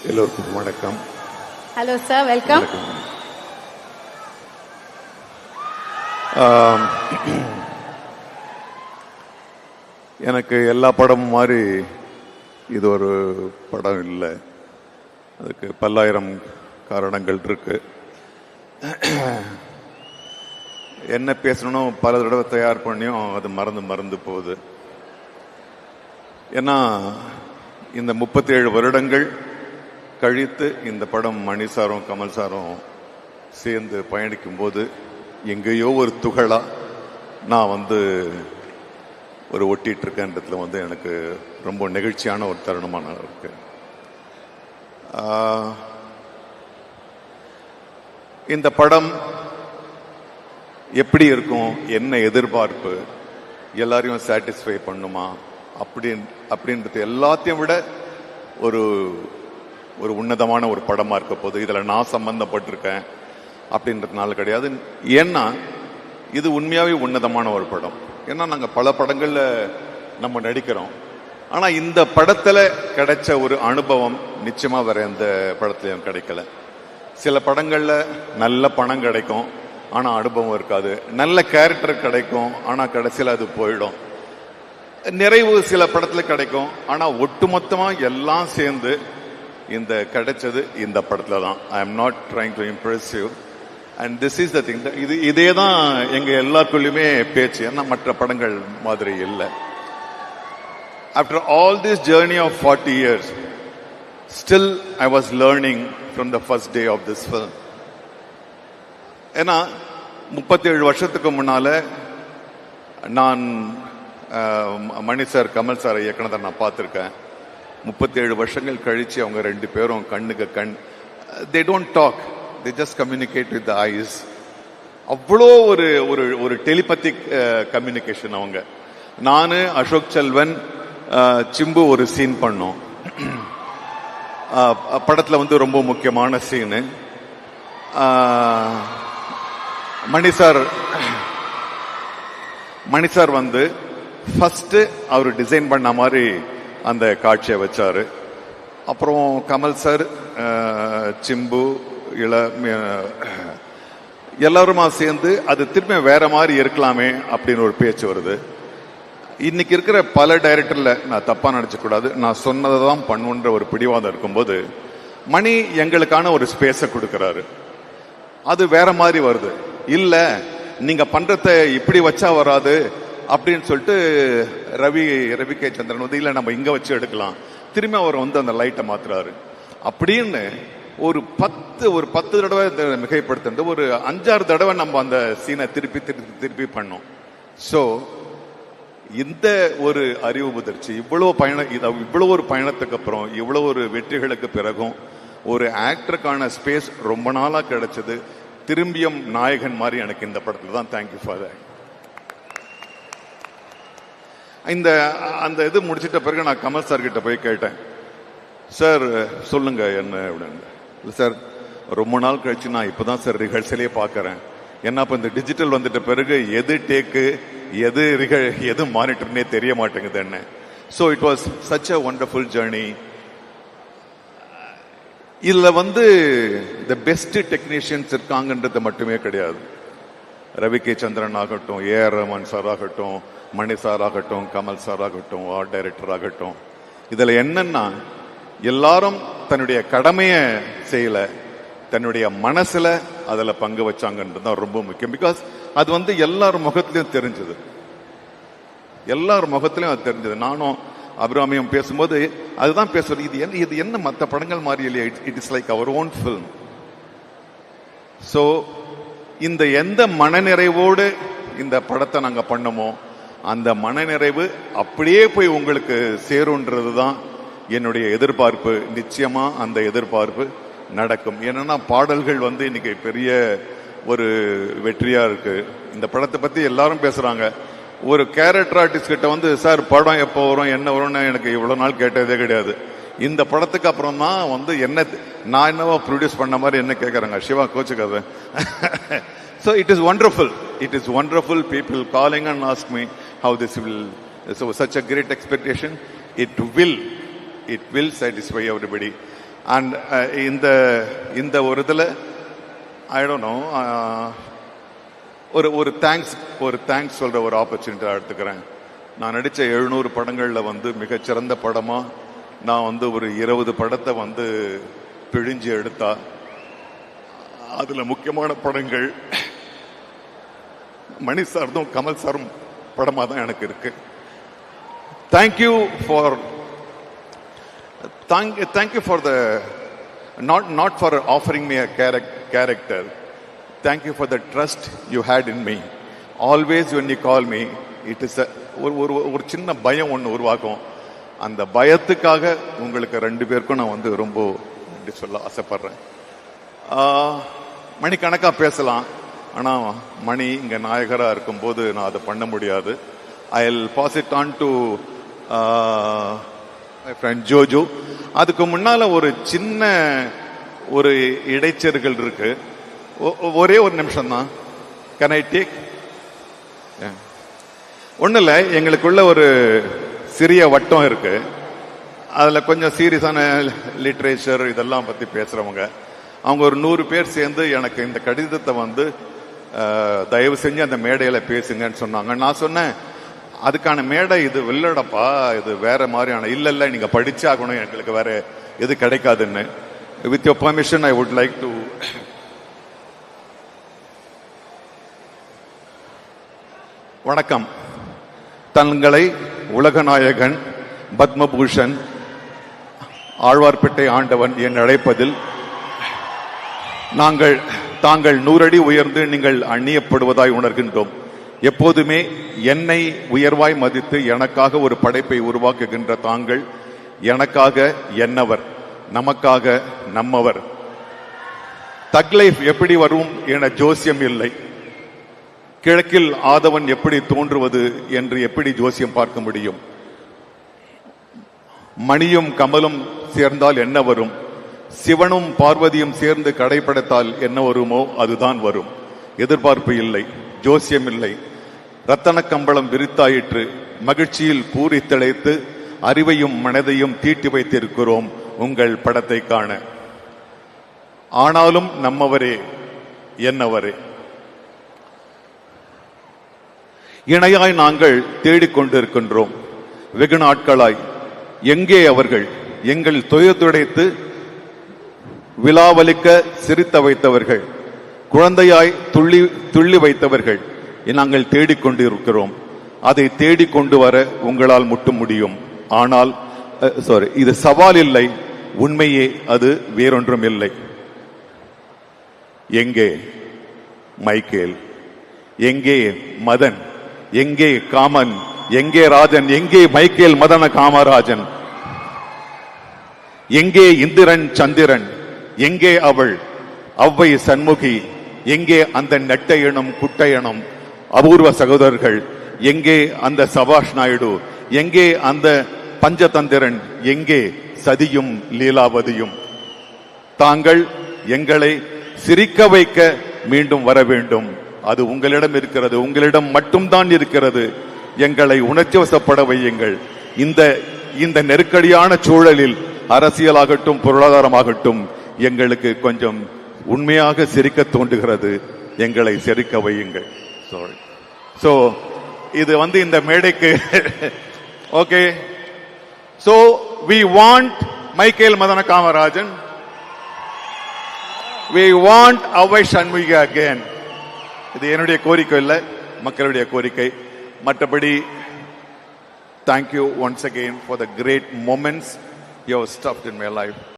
எல்லோருக்கும் வணக்கம். Hello sir, welcome. எனக்கு எல்லா படமும் மாதிரி இது ஒரு படம் இல்லை. அதுக்கு பல்லாயிரம் காரணங்கள் இருக்கு. என்ன பேசணும் பல தடவை தயார் பண்ணியும் அது மறந்து போகுது. ஏன்னா இந்த 37 வருடங்கள் கழித்து இந்த படம் மணி சாரும் கமல் சாரும் சேர்ந்து பயணிக்கும் போது எங்கேயோ ஒரு துகளா நான் ஒரு ஒட்டிட்டு இருக்கேன்றதுல எனக்கு ரொம்ப நெகிழ்ச்சியான ஒரு தருணமான இருக்கு. இந்த படம் எப்படி இருக்கும், என்ன எதிர்பார்ப்பு, எல்லாரையும் சாட்டிஸ்ஃபை பண்ணுமா அப்படின்றது எல்லாத்தையும் விட ஒரு ஒரு உன்னதமான ஒரு படமா இருக்க போது. இதுல நான் சம்பந்தப்பட்டிருக்கேன் அப்படின்றதுனால கிடையாது. ஏன்னா இது உண்மையாவே உன்னதமான ஒரு படம். ஏன்னா நாங்க பல படங்கள்ல நம்ம நடிக்கிறோம். ஆனா இந்த படத்துல கிடைச்ச ஒரு அனுபவம் நிச்சயமா வேற எந்த படத்திலையும் கிடைக்கல. சில படங்கள்ல நல்ல பணம் கிடைக்கும், ஆனா அனுபவம் இருக்காது. நல்ல கேரக்டர் கிடைக்கும், ஆனா கடைசியில் அது போயிடும். நிறைவு சில படத்துல கிடைக்கும், ஆனா ஒட்டுமொத்தமா எல்லாம் சேர்ந்து இந்த கிடைச்சது இந்த படத்துல தான். I am not trying to Impress you and this is the thing. இதே தான் எங்க எல்லாருக்குள்ளயுமே பேச்சு. ஏன்னா மற்ற படங்கள் மாதிரி இல்லை. After all this journey of 40 years still I was learning from the first day of this film. ஏன்னா 37 வருஷத்துக்கு முன்னால நான் மணி சார் கமல் சார் இயக்குனதை நான் பார்த்துருக்கேன். 37 வருஷங்கள் கழிச்சு அவங்க ரெண்டு பேரும் கண்ணுக்கு கண், they don't talk, they just communicate with the eyes. அவ்வளோ ஒரு ஒரு ஒரு டெலிபத்திக் கம்யூனிகேஷன். அவங்க நானு அசோக் செல்வன் சிம்பு ஒரு சீன் பண்ணோம். படத்துல ரொம்ப முக்கியமான சீனு. மணி சார் ஃபர்ஸ்ட் அவர் டிசைன் பண்ண மாதிரி அந்த காட்சியை வச்சாரு. அப்புறம் கமல் சார், சிம்பு, எல்லாருமா சேர்ந்து அது திரும்ப வேற மாதிரி இருக்கலாமே அப்படின்னு ஒரு பேச்சு வருது. இன்னைக்கு இருக்கிற பல டைரக்டர்ல நான் தப்பா நினைச்ச கூடாது, நான் சொன்னதை தான் பண்ணுன்ற ஒரு பிடிவாதம் இருக்கும்போது மணி எங்களுக்கான ஒரு ஸ்பேஸை கொடுக்கிறாரு. அது வேற மாதிரி வருது. இல்ல நீங்க பண்றத இப்படி வச்சா வராது அப்படின்னு சொல்லிட்டு ரவி கே சந்திரன் இல்ல நம்ம இங்க வச்சு எடுக்கலாம், திரும்பி அவர் அந்த லைட்டை மாத்துறாரு. அப்படின்னு ஒரு 10 தடவை மிகைப்படுத்த ஒரு 5-6 தடவை நம்ம அந்த சீனை திருப்பி பண்ணோம். சோ இந்த ஒரு அறிவு முதிர்ச்சி, இவ்வளவு ஒரு பயணத்துக்கு அப்புறம், இவ்வளவு ஒரு வெற்றிகளுக்கு பிறகும் ஒரு ஆக்டருக்கான ஸ்பேஸ் ரொம்ப நாளா கிடைச்சது. திரும்பியும் நாயகன் மாதிரி எனக்கு இந்த படத்துல தான். Thank you for that. அந்த இது முடிச்சிட்ட பிறகு நான் கமல் சார் கிட்ட போய் கேட்டேன், சார் சொல்லுங்க என்ன அப்படின்னு. இல்லை சார், ரொம்ப நாள் கழிச்சு நான் இப்பதான் சார் ரிஹர்சலே பாக்குறேன். ஏன்னா இப்ப இந்த டிஜிட்டல் வந்துட்ட பிறகு எது டேக்கு எது மானிட்டர்னே தெரிய மாட்டேங்குது என்ன. So it was such a wonderful journey. இதுல த பெஸ்ட் டெக்னீஷியன்ஸ் இருக்காங்கன்றது மட்டுமே கிடையாது. ரவி கே சந்திரன் ஆகட்டும், ஏஆர் ரஹ்மான் சார் ஆகட்டும், மணி சார் ஆகட்டும், கமல் சார் ஆகட்டும், ஆர்ட் டைரக்டர் ஆகட்டும், இதுல என்னன்னா எல்லாரும் தன்னுடைய கடமைய செய்யல, தன்னுடைய மனசுல அதுல பங்கு வச்சாங்கன்றது ரொம்ப முக்கியம். பிகாஸ் அது எல்லார் முகத்திலையும் தெரிஞ்சது. அது தெரிஞ்சது. நானும் அபிராமியும் பேசும்போது அதுதான் பேசுறது. இது என்ன மற்ற படங்கள் மாதிரி இல்லையா, it is like our own film. So இந்த எந்த மனநிறைவோடு இந்த படத்தை நாங்க பண்ணமோ அந்த மனநிறைவு அப்படியே போய் உங்களுக்கு சேரும்ன்றது தான் என்னுடைய எதிர்பார்ப்பு. நிச்சயமா அந்த எதிர்பார்ப்பு நடக்கும். ஏன்னா பாடல்கள் இன்னைக்கு பெரிய ஒரு வெற்றியா இருக்கு. இந்த படத்தை பத்தி எல்லாரும் பேசுறாங்க. ஒரு கேரக்டர் ஆர்டிஸ்ட் கிட்ட சார் படம் எப்போ வரும் என்ன வரும்னு எனக்கு இவ்வளவு நாள் கேட்டதே கிடையாது. இந்த படத்துக்கு அப்புறம் தான் என்ன நான் என்னவோ ப்ரொடியூஸ் பண்ண மாதிரி என்ன கேட்கறாங்க. Siva கோச்சுக்காத. So it is wonderful. It is wonderful. People calling and ask me how this will. So such a great expectation. It will satisfy everybody. And இந்த இந்த ஒரு இதில் ஐ டோன்ட் நோ ஒரு தேங்க்ஸ் சொல்ற ஒரு ஆப்பர்ச்சுனிட்டி எடுத்துக்கிறேன். நான் நடித்த 700 படங்களில் வந்து மிகச்சிறந்த படமா நான் வந்து ஒரு 20 படத்தை வந்து பிழிஞ்சு எடுத்தா அதுல முக்கியமான படங்கள் மணி சார்தும் கமல் சாரும் படமா தான் எனக்கு இருக்கு. Thank you for the not for offering me a character. Thank you for the trust you had in me. Always when you call me, it is ஒரு சின்ன பயம் ஒன்று உருவாக்கும். அந்த பயத்துக்காக உங்களுக்கு 2 பேருக்கும் நான் வந்து ரொம்ப நன்றி சொல்ல ஆசைப்படுறேன். மணிக்கணக்கா பேசலாம், ஆனா மணி இங்க நாயகரா இருக்கும்போது நான் அதை பண்ண முடியாது. I'll pass it on to my friend Jojo. அதுக்கு முன்னால ஒரு சின்ன ஒரு இடைச்செருகள் இருக்கு. ஒரே ஒரு நிமிஷம் தான். Can I take? ஒன்றும் இல்லை, எங்களுக்குள்ள ஒரு சிறிய வட்டம் இருக்கு. அதில் கொஞ்சம் சீரியஸான லிட்ரேச்சர் இதெல்லாம் பற்றி பேசுகிறவங்க. அவங்க ஒரு 100 பேர் சேர்ந்து எனக்கு இந்த கடிதத்தை வந்து தயவு செஞ்சு அந்த மேடையில் பேசுங்கன்னு சொன்னாங்க. நான் சொன்னேன், அதுக்கான மேடை இது இல்லடப்பா, இது வேற மாதிரியான. இல்லை நீங்கள் படிச்சாகணும், எங்களுக்கு வேற எது கிடைக்காதுன்னு. With your permission I would like to வணக்கம். தங்களை உலகநாயகன், பத்மபூஷன், ஆழ்வார்பேட்டை ஆண்டவன் என் அழைப்பதில் தாங்கள் 100 அடி உயர்ந்து நீங்கள் அந்நியப்படுவதாய் உணர்கின்றோம். எப்போதுமே என்னை உயர்வாய் மதித்து எனக்காக ஒரு படைப்பை உருவாக்குகின்ற தாங்கள் எனக்காக என்னவர், நமக்காக நம்மவர். தக் லைஃப் எப்படி வரும் என ஜோசியம் இல்லை. கிழக்கில் ஆதவன் எப்படி தோன்றுவது என்று எப்படி ஜோசியம் பார்க்க முடியும்? மணியும் கமலும் சேர்ந்தால் என்ன வரும்? சிவனும் பார்வதியும் சேர்ந்து கடைப்படைத்தால் என்ன வருமோ அதுதான் வரும். எதிர்பார்ப்பு இல்லை, ஜோசியம் இல்லை. ரத்தன கம்பளம் விரித்தாயிற்று, மகிழ்ச்சியில் பூரி திளைத்து அறிவையும் மனதையும் தீட்டி வைத்திருக்கிறோம் உங்கள் படத்தை காண. ஆனாலும் நம்மவரே என்னவரே. இணையாய் நாங்கள் தேடிக்கொண்டிருக்கின்றோம் வெகு நாட்களாய். எங்கே அவர்கள்? எங்கள் துயதுடைத்து விழாவலிக்க சிரித்த வைத்தவர்கள், குழந்தையாய் துள்ளி வைத்தவர்கள் நாங்கள் தேடிக்கொண்டிருக்கிறோம். அதை தேடிக்கொண்டு வர உங்களால் மட்டும் முடியும். ஆனால் இது சவால் இல்லை, உண்மையே அது, வேறொன்றும் இல்லை. எங்கே மைக்கேல்? எங்கே மதன்? எங்கே காமன்? எங்கே ராஜன்? எங்கே மைக்கேல் மதன காமராஜன்? எங்கே இந்திரன் சந்திரன்? எங்கே அவள் அவ்வை சண்முகி? எங்கே அந்த நெட்டையனும் குட்டையனும் அபூர்வ சகோதரர்கள்? எங்கே அந்த சபாஷ் நாயுடு? எங்கே அந்த பஞ்சதந்திரன்? எங்கே சதியும் லீலாவதியும்? தாங்கள் எங்களை சிரிக்க வைக்க மீண்டும் வர வேண்டும். அது உங்களிடம் இருக்கிறது, உங்களிடம் மட்டும்தான் இருக்கிறது. எங்களை உணர்ச்சி வசப்பட வையுங்கள். இந்த நெருக்கடியான சூழலில் அரசியலாகட்டும் பொருளாதாரமாகட்டும் எங்களுக்கு கொஞ்சம் உண்மையாக சிரிக்க தோன்றுகிறது. எங்களை சிரிக்க வையுங்கள். சோ இது வந்து இந்த மேடைக்கு okay. So we want Michael Madana Kamarajan, we want Avvai Shanmughi again. இது என்னுடைய கோரிக்கை இல்லை, மக்களுடைய கோரிக்கை. மற்றபடி thank you once again for the great moments you have stuffed in my life.